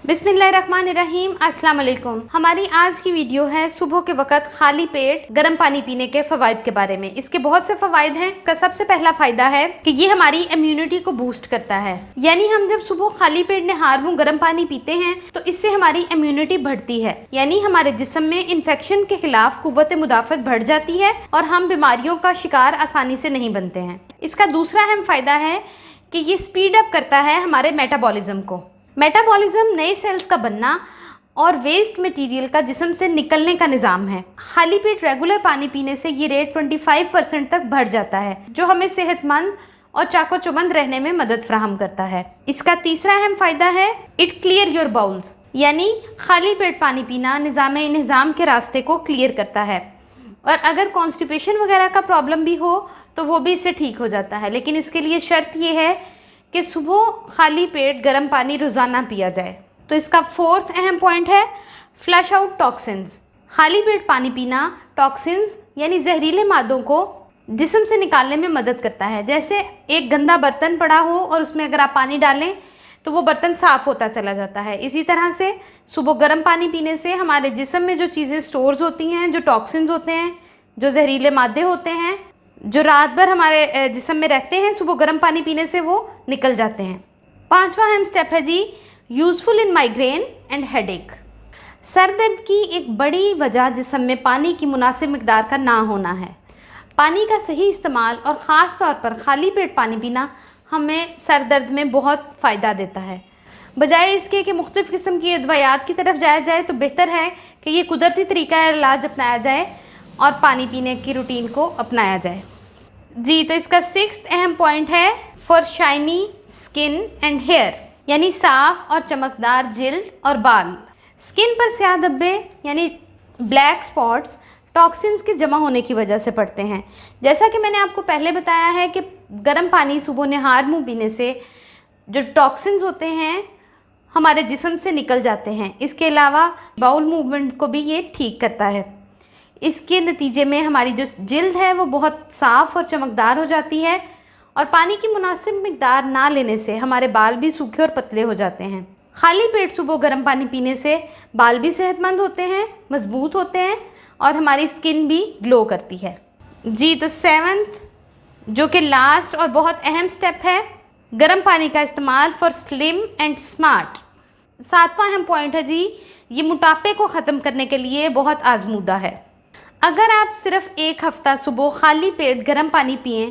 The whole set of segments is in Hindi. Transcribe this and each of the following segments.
बिस्मिल्लाहिर्रहमानिर्रहीम, अस्सलाम वालेकुम। हमारी आज की वीडियो है सुबह के वक्त खाली पेट गर्म पानी पीने के फ़वाइद के बारे में। इसके बहुत से फ़वाइद हैं। का सबसे पहला फ़ायदा है कि ये हमारी इम्यूनिटी को बूस्ट करता है। यानी हम जब सुबह खाली पेट निहार मुँह गर्म पानी पीते हैं तो इससे हमारी इम्यूनिटी बढ़ती है, यानी हमारे जिस्म में इन्फेक्शन के खिलाफ कुव्वत मुदाफ़त बढ़ जाती है और हम बीमारियों का शिकार आसानी से नहीं बनते हैं। इसका दूसरा अहम फ़ायदा है कि ये स्पीड अप करता है हमारे मेटाबॉलिज्म को। मेटाबॉलिज्म नए सेल्स का बनना और वेस्ट मटेरियल का जिस्म से निकलने का निज़ाम है। खाली पेट रेगुलर पानी पीने से ये रेट 25% तक बढ़ जाता है, जो हमें सेहतमंद और चाको चौबंद रहने में मदद फराहम करता है। इसका तीसरा अहम फ़ायदा है इट क्लियर योर बाउल्स, यानी खाली पेट पानी पीना निज़ाम के रास्ते को क्लियर करता है। और अगर कॉन्स्टिपेशन वगैरह का प्रॉब्लम भी हो तो वो भी इससे ठीक हो जाता है, लेकिन इसके लिए शर्त ये है कि सुबह खाली पेट गर्म पानी रोज़ाना पिया जाए। तो इसका फोर्थ अहम पॉइंट है फ्लश आउट टॉक्सिन्स। खाली पेट पानी पीना टॉक्सिन्स यानी जहरीले मादों को जिस्म से निकालने में मदद करता है। जैसे एक गंदा बर्तन पड़ा हो और उसमें अगर आप पानी डालें तो वो बर्तन साफ़ होता चला जाता है। इसी तरह से सुबह गर्म पानी पीने से हमारे जिस्म में जो चीज़ें स्टोर्स होती हैं, जो टॉक्सिन्स होते हैं, जो जहरीले मादे होते हैं, जो रात भर हमारे जिस्म में रहते हैं, सुबह गर्म पानी पीने से वो निकल जाते हैं। पांचवा अहम स्टेप है जी useful in migraine and headache. सर दर्द की एक बड़ी वजह जिस्म में पानी की मुनासिब मिकदार का ना होना है। पानी का सही इस्तेमाल और ख़ास तौर पर खाली पेट पानी पीना हमें सर दर्द में बहुत फ़ायदा देता है। बजाय इसके कि मुख्तलिफ़ किस्म की अदवायात की तरफ जाया जाए तो बेहतर है कि ये कुदरती तरीका इलाज अपनाया जाए और पानी पीने की रूटीन को अपनाया जाए जी। तो इसका सिक्स्थ अहम पॉइंट है for shiny skin and hair, यानी साफ़ और चमकदार जिल्द और बाल। स्किन पर स्याह धब्बे यानी ब्लैक स्पॉट्स टॉक्सिन्स के जमा होने की वजह से पड़ते हैं। जैसा कि मैंने आपको पहले बताया है कि गर्म पानी सुबह निहार मुँह पीने से जो टॉक्सिन्स होते हैं हमारे जिस्म से निकल जाते हैं। इसके अलावा बाउल मूवमेंट को भी ये ठीक करता है। इसके नतीजे में हमारी जो जिल्द है वो बहुत साफ़ और चमकदार हो जाती है और पानी की मुनासिब मिकदार ना लेने से हमारे बाल भी सूखे और पतले हो जाते हैं। खाली पेट सुबह गर्म पानी पीने से बाल भी सेहतमंद होते हैं, मजबूत होते हैं और हमारी स्किन भी ग्लो करती है जी। तो सेवन्थ जो कि लास्ट और बहुत अहम स्टेप है गर्म पानी का इस्तेमाल फॉर स्लिम एंड स्मार्ट। सातवां अहम पॉइंट है जी ये मोटापे को ख़त्म करने के लिए बहुत आजमूदा है। अगर आप सिर्फ एक हफ़्ता सुबह खाली पेट गर्म पानी पिएं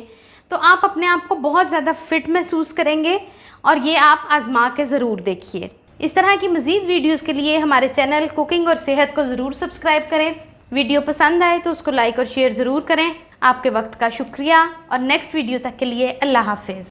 तो आप अपने आप को बहुत ज़्यादा फ़िट महसूस करेंगे और ये आप आज़मा के ज़रूर देखिए। इस तरह की मज़ीद वीडियोस के लिए हमारे चैनल कुकिंग और सेहत को ज़रूर सब्सक्राइब करें। वीडियो पसंद आए तो उसको लाइक और शेयर ज़रूर करें। आपके वक्त का शुक्रिया और नेक्स्ट वीडियो तक के लिए अल्लाह हाफ़िज़।